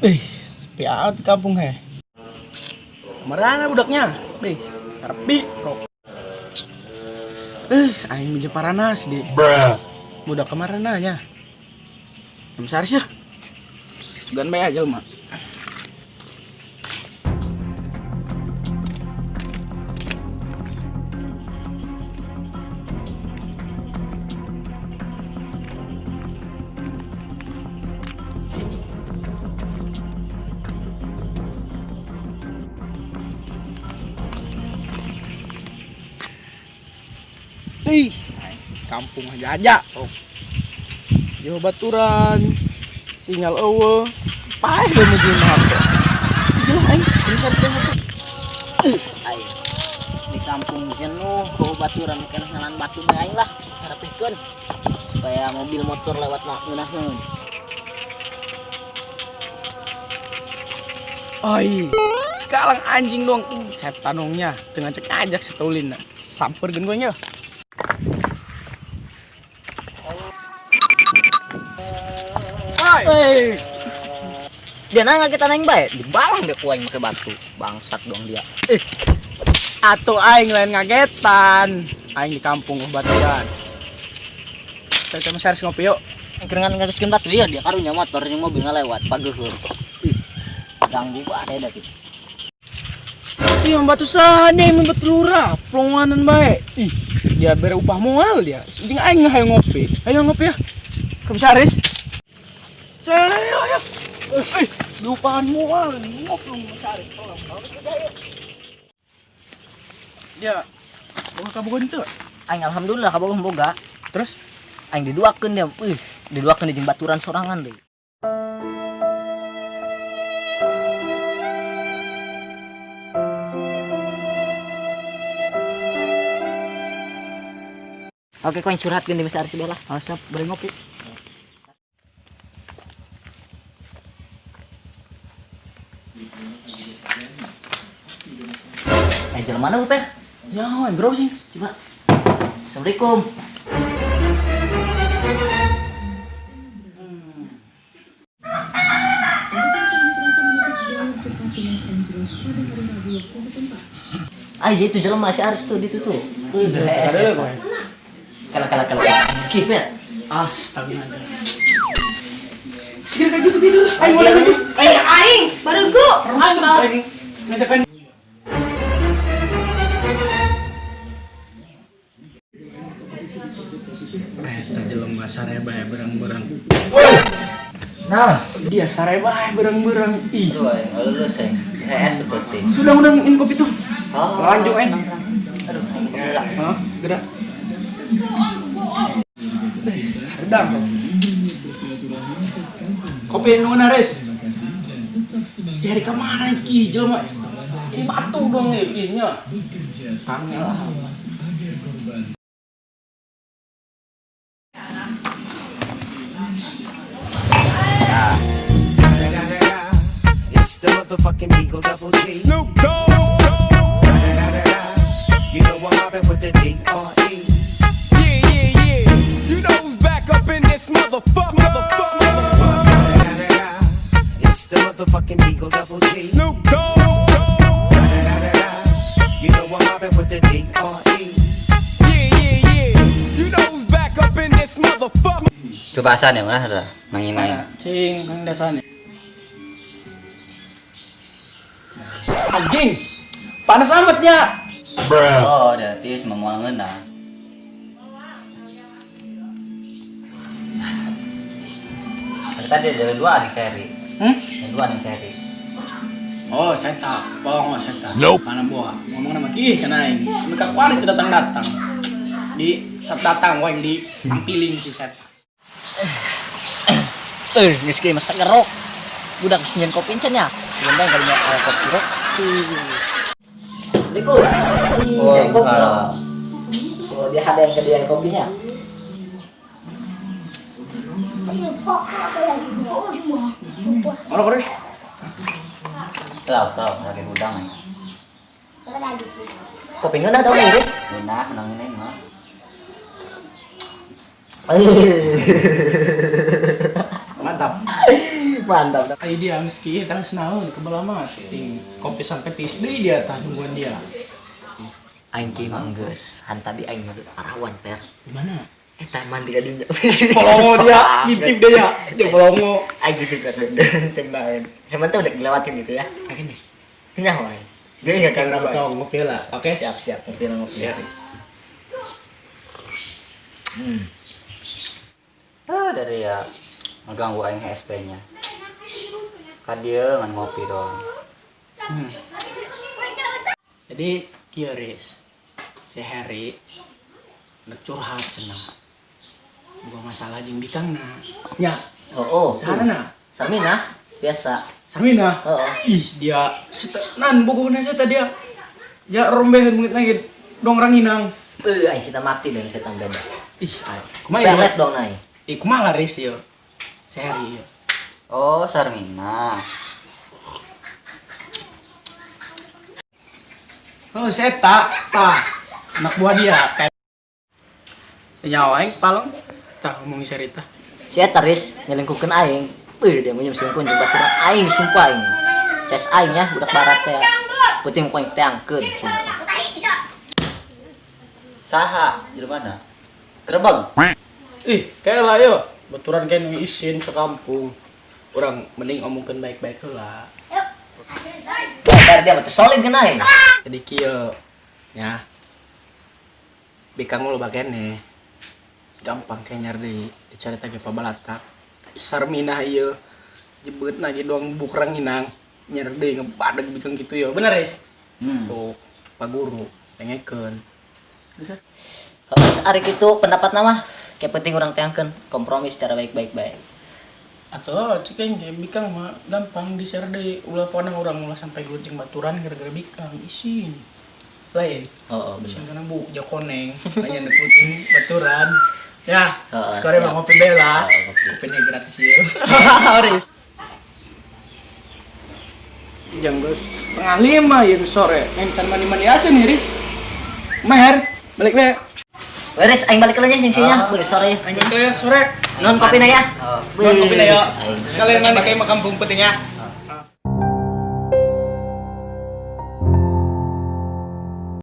Sepi amat kampung he. Mana budaknya? Sarpi bro. Aing minjem paranas di. Budak kemarin aja. Yang besar sih. Gan bae aja mah. Kampung aja oh. Yo baturan sinyal eueuh paeh lu mujin HP gila aing bisa HP Aing di kampung jenuh bawa baturan kena ngalan batu aing lah harapikeun supaya mobil motor lewat lah ngeunaskeun. Oi sekarang anjing dong setan dongnya dengan cek ajak setulin samperkeun gue nya. Dia nangga kita naing bae, dibalang dia kuaing pakai batu. Bangsat dong dia. Atuh aing lain ngagetan. Aing di kampung baturan. Kita masih harus ngopi yuk. Kerengan ngageskeun batu ya dia karunya motor jeung mobil ngalewat pageuheur. Ganggu bae da kitu. Iya batu sane membatu lurah, pelonganan bae. Dia bere upah moal dia. Jeung aing hayo ngopi. Ayo ngopi ya. Komisaris. Saya lupahan moal ngopi komisaris. Ya, boga kabogoh teu? Aing alhamdulillah kabogoh boga. Terus aing diduakeun dia. Diduakeun di jeung baturan sorangan deui. Oke, koin curhatkeun di Komisaris Bela. siap, beri ngopi. Jalan mana Bu Per? Ya, bro sih. Coba. Assalamualaikum. Itu jalan masih harus tuh ditutup. Kalau. Kipet. Astaga. Sih kayak gitu. Aing mau lagi. Aing, baru gua. Aing ngajakan. Jelema sareba berang-berang. Nah, dia sareba berang-berang. Ih. Lu seng. Es betul. Sudah ini kopi tuh. Lanjut aing. Aduh, gerak. Gerak. Redang. Kopi nu Res. Si hari kemana iki jelema? Ini batu dong nih inya. Kangen lah. It's the motherfucking Eagle Double G. Snoop Dogg. You know what happened with the D.R.E. Yeah. You know who's back up in this motherfucker. It's the motherfucking Eagle Double G. Snoop Dogg. You know what happened with the D.R.E. Yeah. You know who's back up in this motherfucker. Kebasan ya mana ada? Main. Cing, kang dasane. Anjing. Panas amatnya. Oh, udah tis memual ngeuna. Tadi ada dua adik seri. Ada dua adik seri. Oh, saya tak. Bohong saya tak. Nope. Mana buah. Ngomong nama gih kena ini. Mereka kuali itu datang. Di saat datang wang di tampilin si set. Geus kieu masak gerok. Budak senjen kopi encan ya. Sebentar kali nya kopi rok. Assalamualaikum. Oh, dia ada yang kedua kopinya. Ono terus. Tahu, lagi gudang ya. Kopi ngeunah tau iris? Ngeunah, ini mah. Mantap. Mantap. Ayo dia meski tang senaun kebelah mah ting kopi sampai tis deui dia tah nungguan dia. Aing ki manggeus, han tadi aing ngeureut arawan per. Di mana? Eta mandi ka dinya. Polongo dia, ngintip dia ya. Dia polongo. Aing gitu kan dan lain. Heman tuh udah ngelewatin gitu ya. Kayak gini. Tinggal wae. Dia enggak kan Kalau apa. kau ngopi lah. Oke. Siap-siap ngopi lah ngopi. Ya. Dari ya ngeganggu aing HSP-nya. Kan dia ngan ngopi doang. Jadi kieu Riz. Si Harry nek curhat cenah. Boga masalah jeung bikangna. Nya, Oh, sarana. Sarmina biasa. Sarmina. Heeh. Ih, dia nan bogona eta dia. Ja rombeheun menit lagi dong ranginang. Aing cita mati dengan setan beda. Ih, kumaha ya? Pelet dong nai. Ih, kumaha Riz ieu? Si Harry ieu. Oh, Sarmina. Oh, seta, tah. Anak buah dia kayak nyawa aing paleng. Tah ngomongin cerita. Si eta Riz nyelingkukeun aing. Dia mau nyelingkukeun jeung baturan aing sumpah aing. Ces aing ya budak barat teh. Penting poin teangkeun sumpah. Saha di mana? Gerbang. Ih, kayak lah yo. Baturan kayak nu isin sekampung. Orang mending omongkeun baik-baik heula. Biar dia betul solid kan aing. Jadi kieu ya. Bikang mulu bagene. Gampang kayak nyari dicarita ge pabalatak. Sarmina ieu jebeutna ge doang buk ranginang. Nyari deui ngebadeg bikang kitu yo. Bener, Riz? Tuh, Pak Guru tengekeun. Bisa? Terus ari kitu pendapat nama kayak penting orang teangkeun kompromi secara baik-baik baik. Atau cek aing ge bikang mah gampang di-share deui ulah ponang urang ulah sampai geuting baturan gara-gara bikang isin. Lain. Oh, Isin bener. kana bu jakoneng aya nu geuting baturan. Ya, Heeh, sekarang siap. mah ngopi bela. Oh, ngopi. Kopinya gratis ieu. Riz. Jam 4:30 ya sore. Main can mandi-mandi aja nih, Riz. Meher, balik we. Beres aing balik keulanya nyucinya. Boleh sore. Aing balik ya sore. Non kopi na ya. Non kopi na ya. Aing. Sekalian mandi kayak mah kampung penting ya.